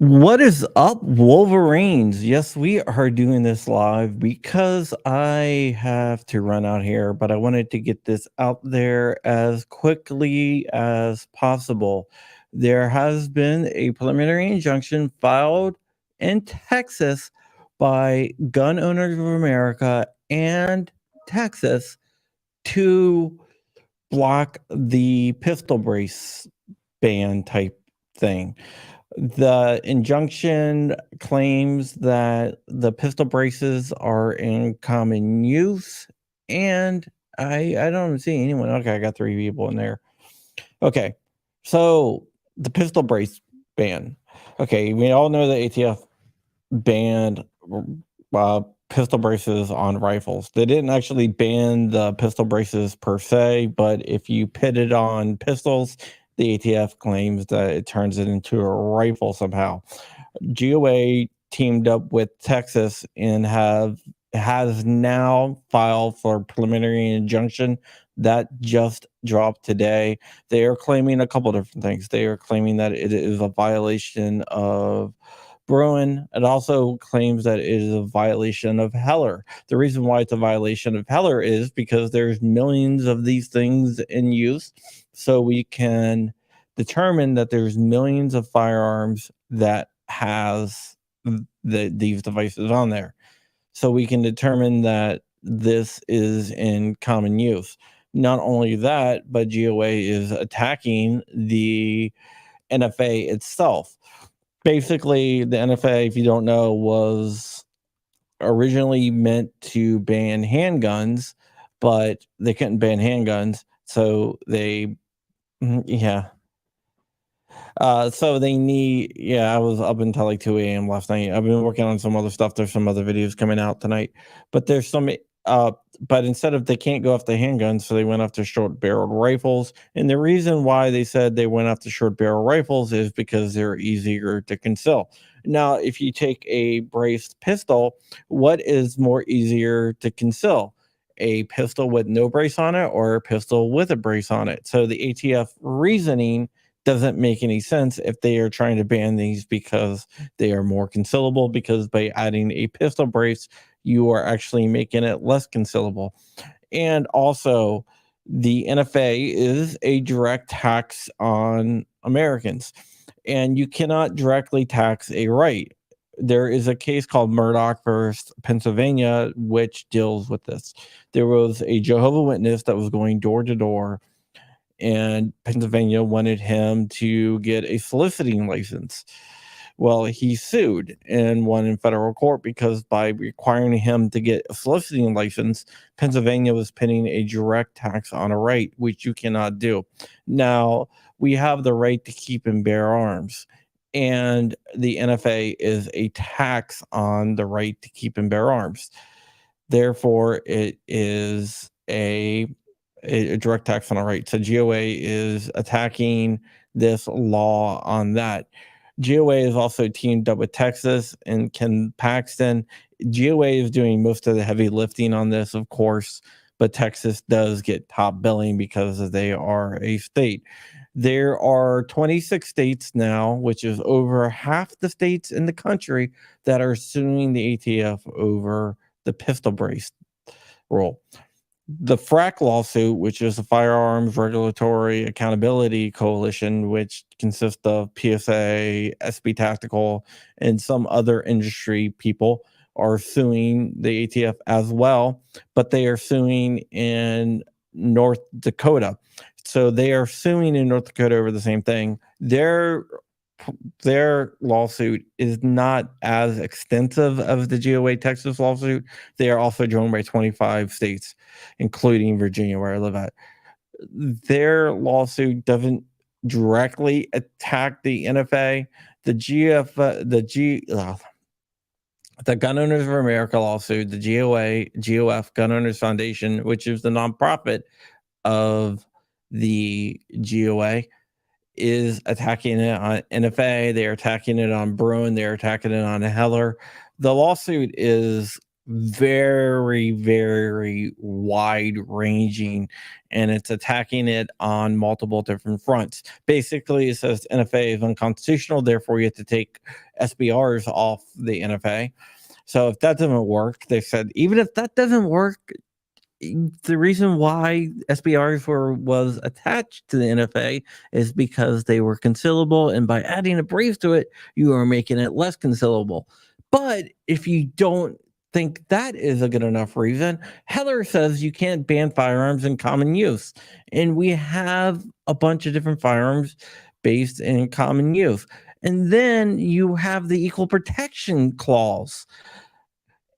What is up, Wolverines? Yes, we are doing this live because I have to run out here, but I wanted to get this out there as quickly as possible. There has been a preliminary injunction filed in Texas by Gun Owners of America and Texas to block the pistol brace ban type thing. The injunction claims that the pistol braces are in common use, and I don't see anyone. Okay, I got three people in there. Okay, so the pistol brace ban. Okay, we all know the ATF banned pistol braces on rifles. They didn't actually ban the pistol braces per se, but if you pit it on pistols, the ATF claims that it turns it into a rifle somehow. GOA teamed up with Texas and has now filed for preliminary injunction that just dropped today. They are claiming a couple different things. They are claiming that it is a violation of Bruin. It also claims that it is a violation of Heller. The reason why it's a violation of Heller is because there's millions of these things in use. So we can determine that there's millions of firearms that has these devices on there. So we can determine that this is in common use. Not only that, but GOA is attacking the NFA itself. Basically, the NFA, if you don't know, was originally meant to ban handguns, but they couldn't ban handguns, so they yeah. So they need, I was up until like 2 a.m. last night. I've been working on some other stuff. There's some other videos coming out tonight, but there's some, but instead of they can't go after handguns, so they went after short barreled rifles. And the reason why they said they went after short barrel rifles is because they're easier to conceal. Now, if you take a braced pistol, what is more easier to conceal? A pistol with no brace on it or a pistol with a brace on it? So the ATF reasoning doesn't make any sense if they are trying to ban these because they are more concealable, because by adding a pistol brace, you are actually making it less concealable. And also, the NFA is a direct tax on Americans, and you cannot directly tax a right. There is a case called Murdoch versus Pennsylvania, which deals with this. There was a Jehovah's Witness that was going door to door, and Pennsylvania wanted him to get a soliciting license. Well, he sued and won in federal court because by requiring him to get a soliciting license, Pennsylvania was putting a direct tax on a right, which you cannot do. Now, we have the right to keep and bear arms, and the NFA is a tax on the right to keep and bear arms. Therefore, it is a direct tax on a right. So GOA is attacking this law on that. GOA is also teamed up with Texas and Ken Paxton. GOA is doing most of the heavy lifting on this, of course, but Texas does get top billing because they are a state. There are 26 states now, which is over half the states in the country, that are suing the ATF over the pistol brace rule. The FRAC lawsuit, which is the Firearms Regulatory Accountability Coalition, which consists of PSA, SB Tactical, and some other industry people, are suing the ATF as well, but they are suing in North Dakota. So they are suing in North Dakota over the same thing. Their lawsuit is not as extensive as the GOA Texas lawsuit. They are also joined by 25 states, including Virginia, where I live at. Their lawsuit doesn't directly attack the NFA. The Gun Owners of America lawsuit, the GOF Gun Owners Foundation, which is the nonprofit of the GOA, is attacking it on NFA. They're attacking it on Bruin. They're attacking it on Heller. The lawsuit is very, very wide ranging, and it's attacking it on multiple different fronts. Basically, it says NFA is unconstitutional, therefore you have to take SBRs off the NFA. So if that doesn't work, they said even if that doesn't work, the reason why SBRs was attached to the NFA is because they were concealable, and by adding a brace to it, you are making it less concealable. But if you don't think that is a good enough reason, Heller says you can't ban firearms in common use, and we have a bunch of different firearms based in common use. And then you have the equal protection clause.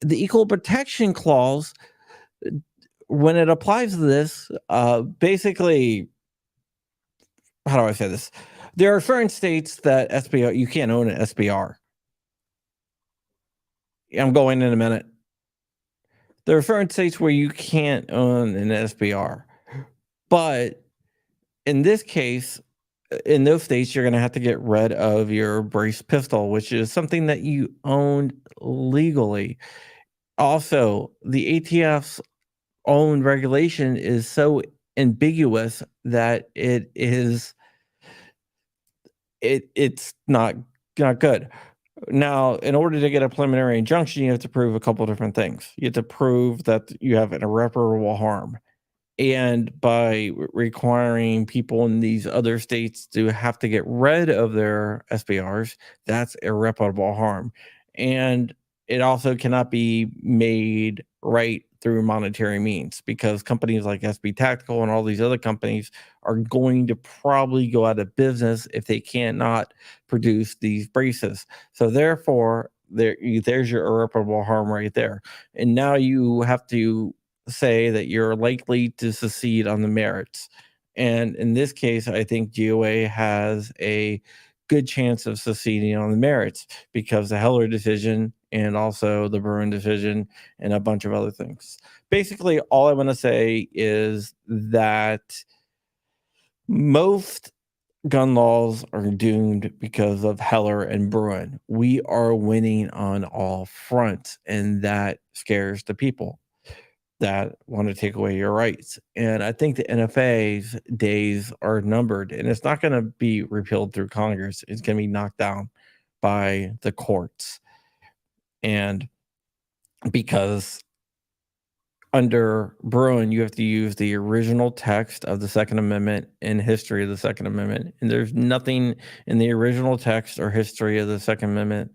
The equal protection clause, when it applies to this, basically, how do I say this? There are certain states that SBR, you can't own an SBR. I'm going in a minute. There are certain states where you can't own an SBR, but in this case, in those states, you're going to have to get rid of your brace pistol, which is something that you owned legally. Also, the ATF's own regulation is so ambiguous that it's not good. Now, in order to get a preliminary injunction, you have to prove a couple different things. You have to prove that you have an irreparable harm. And by requiring people in these other states to have to get rid of their SBRs, that's irreparable harm. And it also cannot be made right through monetary means, because companies like SB Tactical and all these other companies are going to probably go out of business if they cannot produce these braces. So therefore, there's your irreparable harm right there. And now you have to say that you're likely to succeed on the merits. And in this case, I think GOA has a good chance of succeeding on the merits because the Heller decision and also the Bruin decision and a bunch of other things. Basically, all I want to say is that most gun laws are doomed because of Heller and Bruin. We are winning on all fronts, and that scares the people that want to take away your rights. And I think the NFA's days are numbered, and it's not going to be repealed through Congress. It's going to be knocked down by the courts. And because under Bruin, you have to use the original text of the Second Amendment and history of the Second Amendment. And there's nothing in the original text or history of the Second Amendment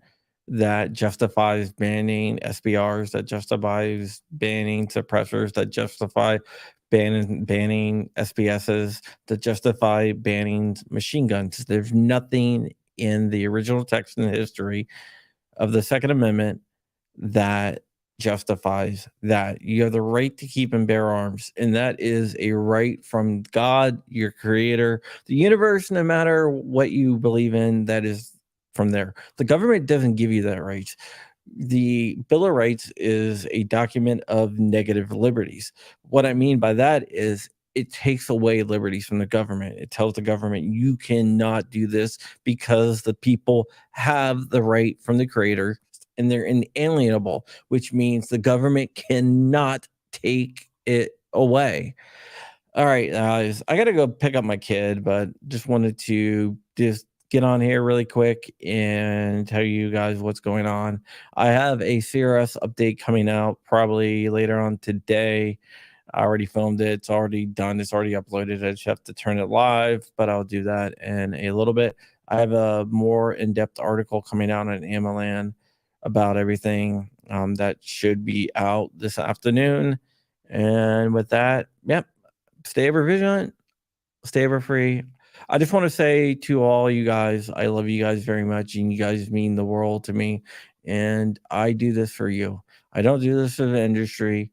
that justifies banning SBRs, that justifies banning suppressors, that justify banning SBSs, that justify banning machine guns. There's nothing in the original text and history of the Second Amendment that justifies that. You have the right to keep and bear arms, and that is a right from God, your creator, the universe. No matter what you believe in, that is from there. The government doesn't give you that right. The Bill of Rights is a document of negative liberties. What I mean by that is it takes away liberties from the government. It tells the government you cannot do this because the people have the right from the creator and they're inalienable, which means the government cannot take it away. All right, guys, I got to go pick up my kid, but just wanted to just get on here really quick and tell you guys what's going on. I have a CRS update coming out probably later on today. I already filmed it. It's already done. It's already uploaded. I just have to turn it live, but I'll do that in a little bit. I have a more in-depth article coming out on Amalan about everything that should be out this afternoon. And with that, yep, stay ever vigilant, stay ever free. I just want to say to all you guys, I love you guys very much, and you guys mean the world to me. And I do this for you. I don't do this for the industry.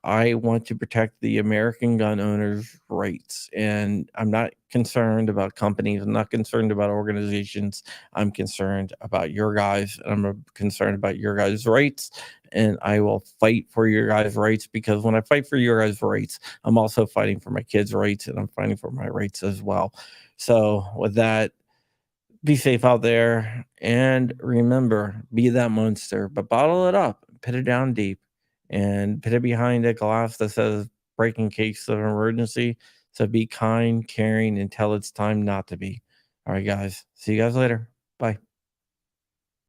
I want to protect the American gun owners' rights. And I'm not concerned about companies. I'm not concerned about organizations. I'm concerned about your guys. And I'm concerned about your guys' rights. And I will fight for your guys' rights, because when I fight for your guys' rights, I'm also fighting for my kids' rights, and I'm fighting for my rights as well. So with that, be safe out there. And remember, be that monster, but bottle it up, put it down deep. and put it behind a glass that says break in case of emergency. So be kind, caring, until it's time not to be. All right, guys. See you guys later. Bye.